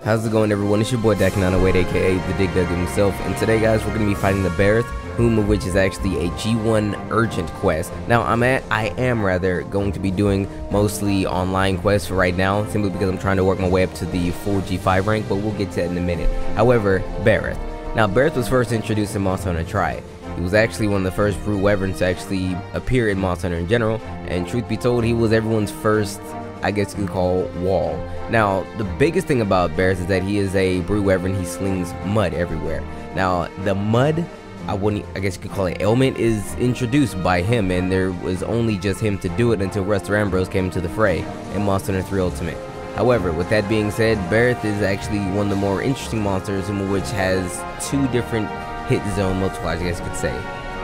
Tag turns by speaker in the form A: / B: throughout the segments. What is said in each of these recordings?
A: How's it going, everyone? It's your boy Dakinana aka the Dig Dug himself, and today, guys, we're going to be fighting the Barroth, whom of which is actually a G1 urgent quest. Now, I am going to be doing mostly online quests for right now, simply because I'm trying to work my way up to the full G5 rank, but we'll get to that in a minute. However, Barroth. Now, Barroth was first introduced in Monster Hunter Tri. He was actually one of the first brute wyverns to actually appear in Monster Hunter in general, and truth be told, he was everyone's first, I guess you could call, wall. Now, the biggest thing about Barroth is that he is a brute wyvern. He slings mud everywhere. Now, the mud, I guess you could call it ailment, is introduced by him, and there was only just him to do it until Ruster Ambrose came into the fray in Monster Hunter 3 Ultimate. However, with that being said, Barroth is actually one of the more interesting monsters, which has two different hit zone multipliers, I guess you could say.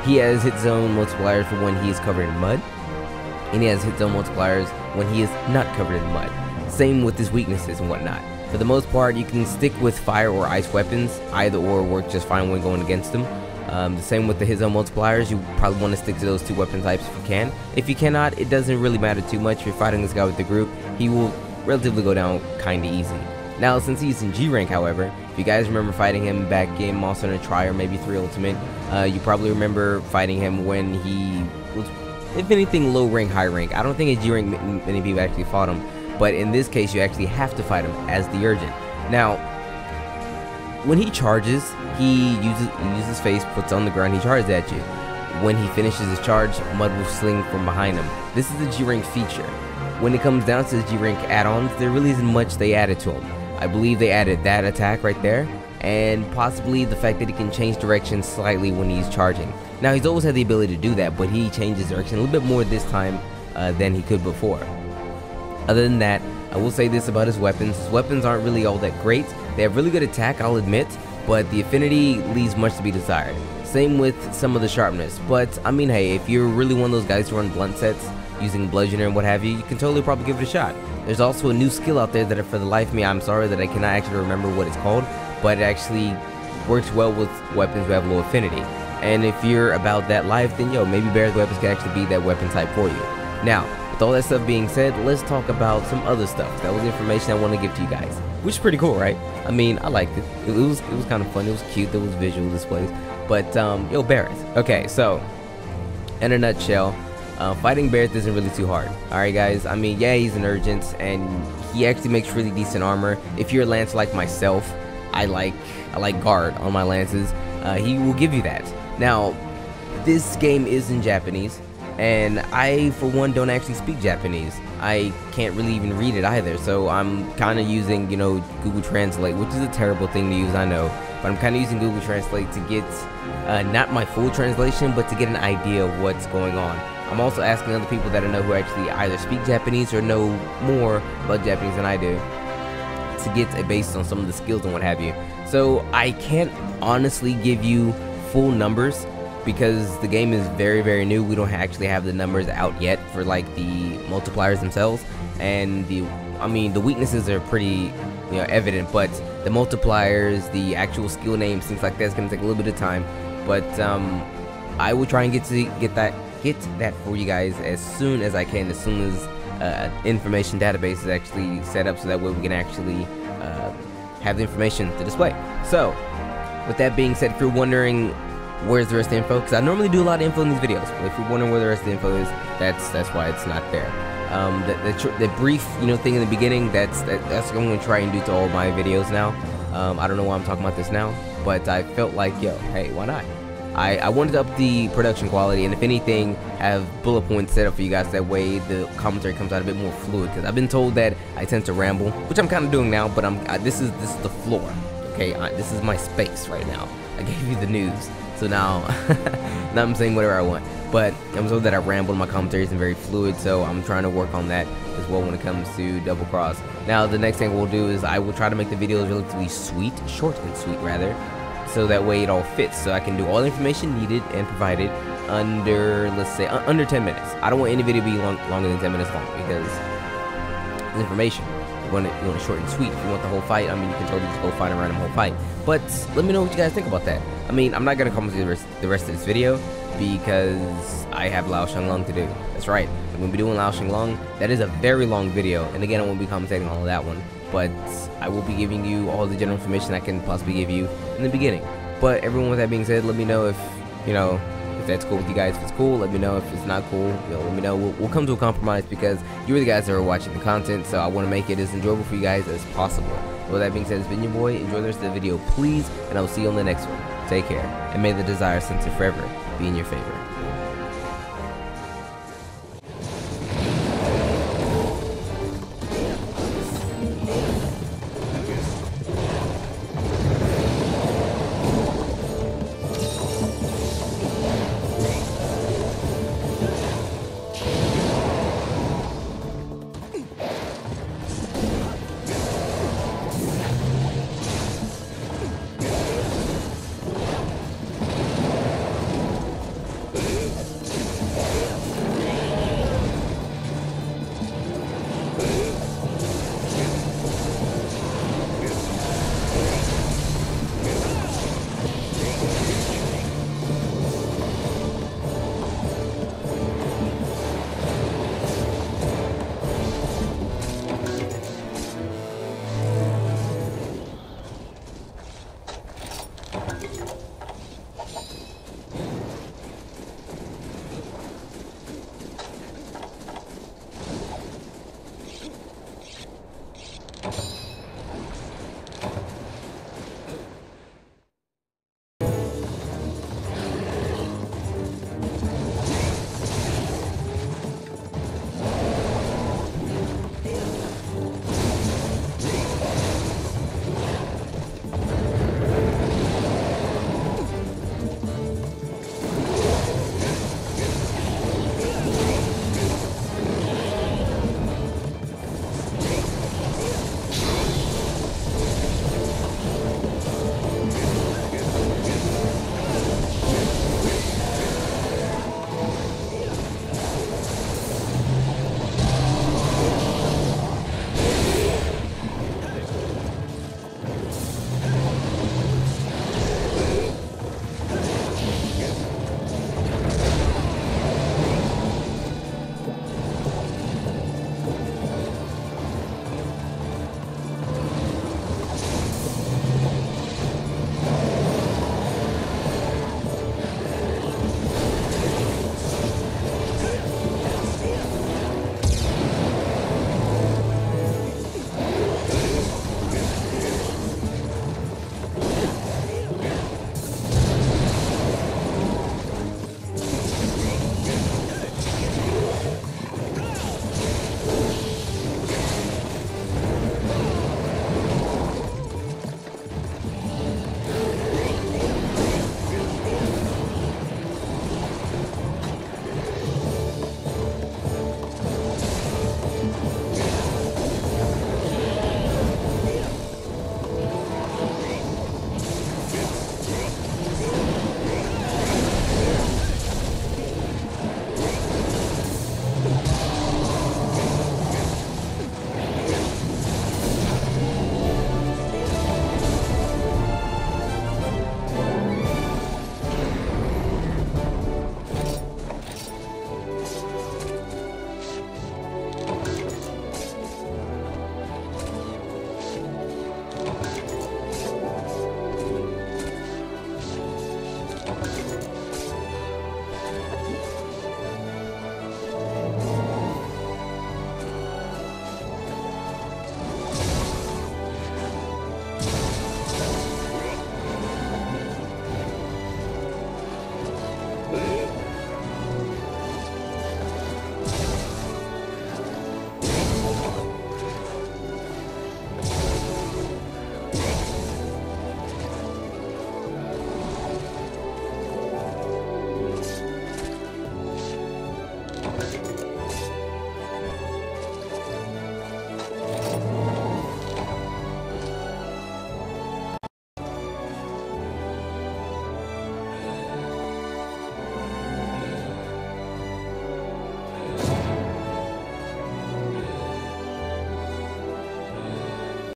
A: He has hit zone multipliers for when he is covered in mud, and he has hit zone multipliers when he is not covered in mud. Same with his weaknesses and whatnot. For the most part, you can stick with fire or ice weapons. Either or work just fine when going against them. The same with the hit zone multipliers. You probably want to stick to those two weapon types if you can. If you cannot, it doesn't really matter too much. If you're fighting this guy with the group, he will relatively go down kinda easy. Now, since he's in G rank, however, if you guys remember fighting him back in Monster Hunter Tri or maybe 3 Ultimate, you probably remember fighting him when he was, if anything, low rank, high rank. I don't think at G rank many people actually fought him, but in this case, you actually have to fight him as the urgent. Now, when he charges, he uses face, puts on the ground, he charges at you. When he finishes his charge, mud will sling from behind him. This is a G rank feature. When it comes down to his G rank add-ons, there really isn't much they added to him. I believe they added that attack right there, and possibly the fact that he can change direction slightly when he's charging. Now, he's always had the ability to do that, but he changes direction a little bit more this time than he could before. Other than that, I will say this about his weapons. His weapons aren't really all that great. They have really good attack, I'll admit, but the affinity leaves much to be desired. Same with some of the sharpness, but I mean, hey, if you're really one of those guys who run blunt sets using bludgeoner and what have you, you can totally probably give it a shot. There's also a new skill out there that, for the life of me, I'm sorry that I cannot actually remember what it's called, but it actually works well with weapons who have low affinity. And if you're about that life, then yo, maybe Barroth weapons can actually be that weapon type for you. Now, with all that stuff being said, let's talk about some other stuff. That was information I want to give to you guys, which is pretty cool, right? I mean, I liked it. It was kind of fun. It was cute. There was visual displays. But yo, Barroth. Okay, so in a nutshell, fighting Barroth isn't really too hard. Alright, guys. I mean, yeah, he's an urgent, and he actually makes really decent armor. If you're a lancer like myself, I like guard on my lances. He will give you that. Now, this game is in Japanese, and I, for one, don't actually speak Japanese. I can't really even read it either, so I'm kind of using, you know, Google Translate, which is a terrible thing to use, I know, but I'm kind of using Google Translate to get not my full translation, but to get an idea of what's going on. I'm also asking other people that I know who actually either speak Japanese or know more about Japanese than I do to get a base on some of the skills and what have you. So I can't honestly give you full numbers because the game is very, very new. We don't actually have the numbers out yet for like the multipliers themselves, and the weaknesses are pretty, you know, evident, but the multipliers, the actual skill names, things like that's gonna take a little bit of time. But I will try and get that for you guys as soon as I can, as soon as information database is actually set up, so that way we can actually have the information to display. So, with that being said, if you're wondering where's the rest of the info, because I normally do a lot of info in these videos, but if you're wondering where the rest of the info is, that's why it's not there. The brief, you know, thing in the beginning, that's what I'm going to try and do to all my videos now. I don't know why I'm talking about this now, but I felt like, yo, hey, why not? I wanted to up the production quality, and if anything, have bullet points set up for you guys, that way the commentary comes out a bit more fluid, because I've been told that I tend to ramble, which I'm kind of doing now, but this is the floor, okay? This is my space right now. I gave you the news, so now I'm saying whatever I want, but I'm told that I ramble, my commentary isn't very fluid, so I'm trying to work on that as well when it comes to Double Cross. Now, the next thing we'll do is I will try to make the videos relatively short and sweet rather, so that way it all fits, so I can do all the information needed and provided under, let's say, under 10 minutes. I don't want any video to be longer than 10 minutes long, because it's information. You want it short and sweet. If you want the whole fight, I mean, you can totally just go fight a random whole fight. But let me know what you guys think about that. I mean, I'm not going to comment the rest of this video, because I have Lao Shanglong to do. That's right, I'm going to be doing Lao Shanglong. That is a very long video, and again, I won't be commentating on that one. but I will be giving you all the general information I can possibly give you in the beginning. But everyone, with that being said, let me know if, you know, if that's cool with you guys. If it's cool, let me know. If it's not cool, you know, let me know. We'll come to a compromise, because you're the guys that are watching the content, so I want to make it as enjoyable for you guys as possible. With that being said, it's been your boy. Enjoy the rest of the video, please, and I'll see you on the next one. Take care, and may the desire sensor forever be in your favor.